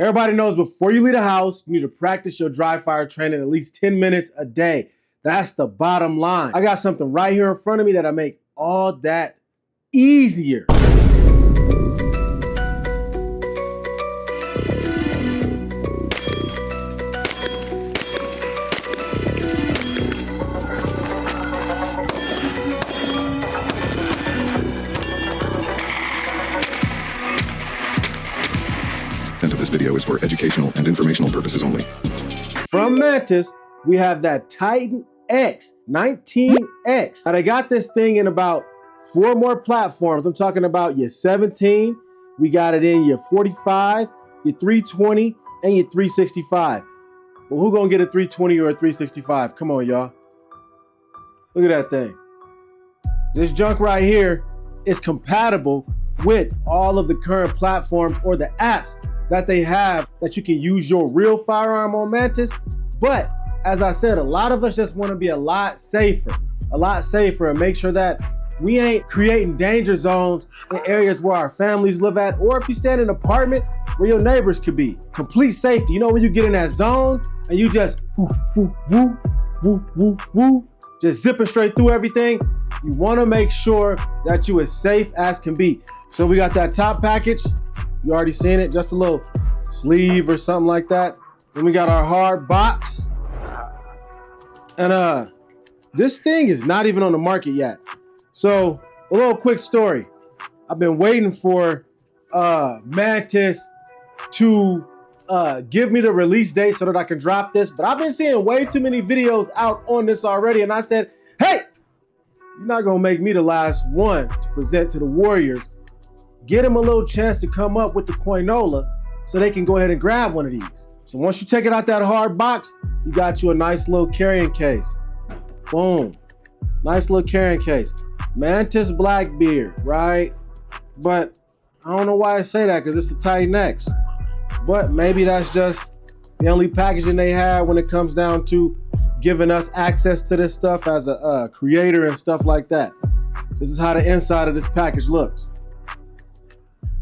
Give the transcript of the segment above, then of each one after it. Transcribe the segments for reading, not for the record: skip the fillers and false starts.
Everybody knows before you leave the house, you need to practice your dry fire training at least 10 minutes a day. That's the bottom line. I got something right here in front of me that'll make all that easier. This video is for educational and informational purposes only. From Mantis, we have that Titan X10X. Now they got this thing in about 4 more platforms. I'm talking about your 17, we got it in your 45, your 320, and your 365. But who gonna get a 320 or a 365? Come on, y'all. Look at that thing. This junk right here is compatible with all of the current platforms or the apps that they have that you can use your real firearm on Mantis. But as I said, a lot of us just want to be a lot safer and make sure that we ain't creating danger zones in areas where our families live at, or if you stay in an apartment where your neighbors could be. Complete safety. You know when you get in that zone and you just woo, woo, woo, woo, woo, woo, just zipping straight through everything. You want to make sure that you as safe as can be. So we got that top package. You already seen it, just a little sleeve or something like that. Then we got our hard box. And this thing is not even on the market yet. So a little quick story. I've been waiting for Mantis to give me the release date so that I can drop this, but I've been seeing way too many videos out on this already, and I said, hey, you're not gonna make me the last one to present to the Warriors. Get them a little chance to come up with the Coinola so they can go ahead and grab one of these. So once you take it out that hard box, you got you a nice little carrying case. Boom. Nice little carrying case. Mantis Blackbeard, right? But I don't know why I say that, because it's a Titan X. But maybe that's just the only packaging they have when it comes down to giving us access to this stuff as a creator and stuff like that. This is how the inside of this package looks.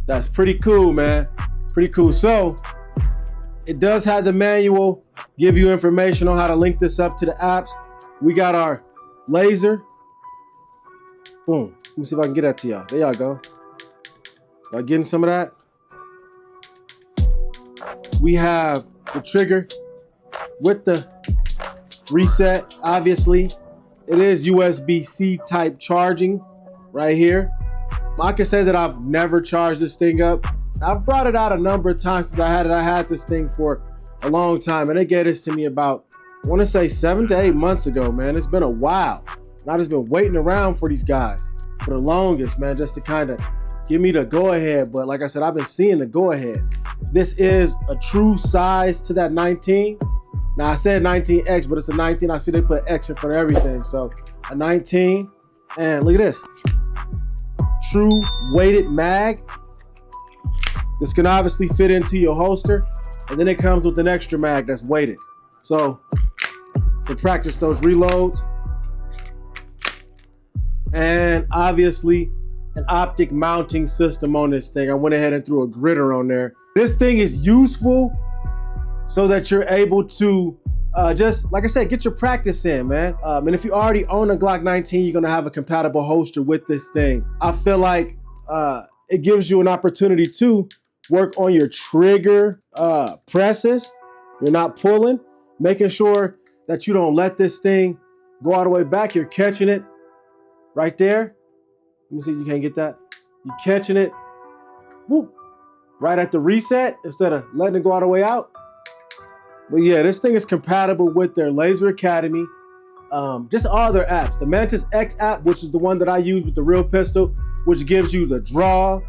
That's pretty cool, man. Pretty cool. So it does have the manual, give you information on how to link this up to the apps. We got our laser. Boom. Let me see if I can get that to y'all. There y'all go. Y'all getting some of that? We have the trigger with the reset. Obviously, it is USB-C type charging right here. I can say that I've never charged this thing up. I've brought it out a number of times since I had it. I had this thing for a long time, and they gave this to me about, I want to say 7 to 8 months ago, man. It's been a while. And I've just been waiting around for these guys for the longest, man, just to kind of give me the go-ahead. But like I said, I've been seeing the go-ahead. This is a true size to that 19. Now, I said 19X, but it's a 19. I see they put X in front of everything. So a 19, and look at this. True weighted mag. This can obviously fit into your holster, and then it comes with an extra mag that's weighted. So to practice those reloads, and obviously an optic mounting system on this thing. I went ahead and threw a gritter on there. This thing is useful so that you're able to just, like I said, get your practice in, man. And if you already own a Glock 19, you're gonna have a compatible holster with this thing. I feel like it gives you an opportunity to work on your trigger presses. You're not pulling, making sure that you don't let this thing go all the way back. You're catching it right there. Let me see, you can't get that. You're catching it, whoop, right at the reset instead of letting it go all the way out. But yeah, this thing is compatible with their Laser Academy, just all their apps. The Mantis X app, which is the one that I use with the real pistol, which gives you the draw,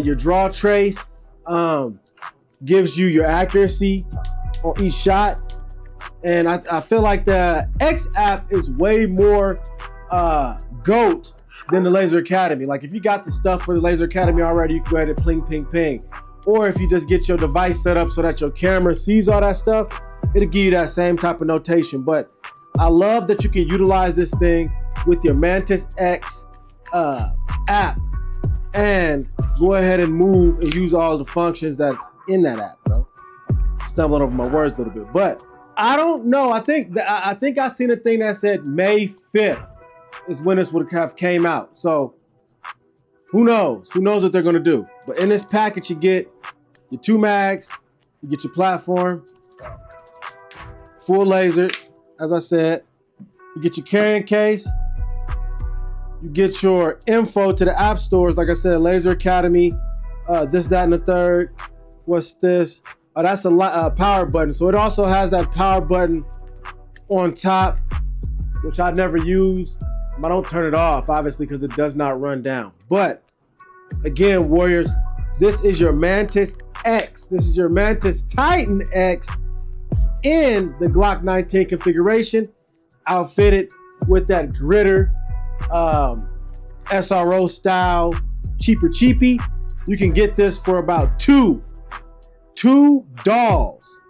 your draw trace, gives you your accuracy on each shot. And I feel like the X app is way more GOAT than the Laser Academy. Like if you got the stuff for the Laser Academy already, you can go ahead and ping, ping, ping. Or if you just get your device set up so that your camera sees all that stuff, it'll give you that same type of notation. But I love that you can utilize this thing with your Mantis X app and go ahead and move and use all the functions that's in that app, bro. stumbling over my words a little bit. But I don't know. I think I seen a thing that said May 5th is when this would have came out. So who knows? Who knows what they're gonna do? But in this package, you get your 2 mags, you get your platform, full laser, as I said. You get your carrying case. You get your info to the app stores, like I said, Laser Academy, this, that, and the third. What's this? Oh, that's a power button. So it also has that power button on top, which I never use. I don't turn it off, obviously, because it does not run down. But again, Warriors, this is your Mantis X. This is your Mantis Titan X in the Glock 19 configuration, outfitted with that gritter, SRO style, cheapy. You can get this for about two dolls,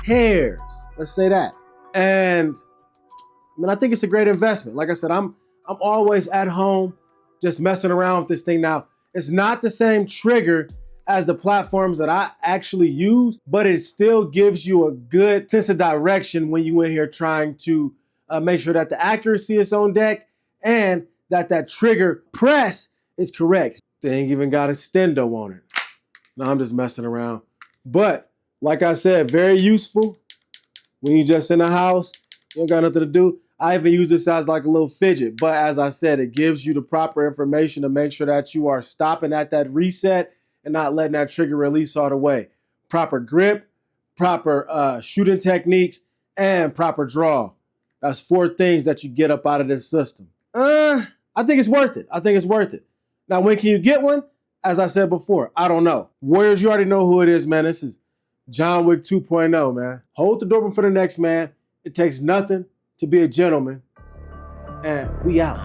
hairs. Let's say that. And I mean, I think it's a great investment. Like I said, I'm always at home just messing around with this thing. Now, it's not the same trigger as the platforms that I actually use, but it still gives you a good sense of direction when you in here trying to make sure that the accuracy is on deck and that trigger press is correct. Thing even got a stendo on it. No, I'm just messing around. But like I said, very useful when you just in the house, you don't got nothing to do. I even use this as like a little fidget, but as I said, it gives you the proper information to make sure that you are stopping at that reset and not letting that trigger release all the way. Proper grip, proper shooting techniques, and proper draw. That's 4 things that you get up out of this system. I think it's worth it. I think it's worth it. Now, when can you get one? As I said before, I don't know. Warriors, you already know who it is, man. This is John Wick 2.0, man. Hold the door open for the next man. It takes nothing to be a gentleman. And we out.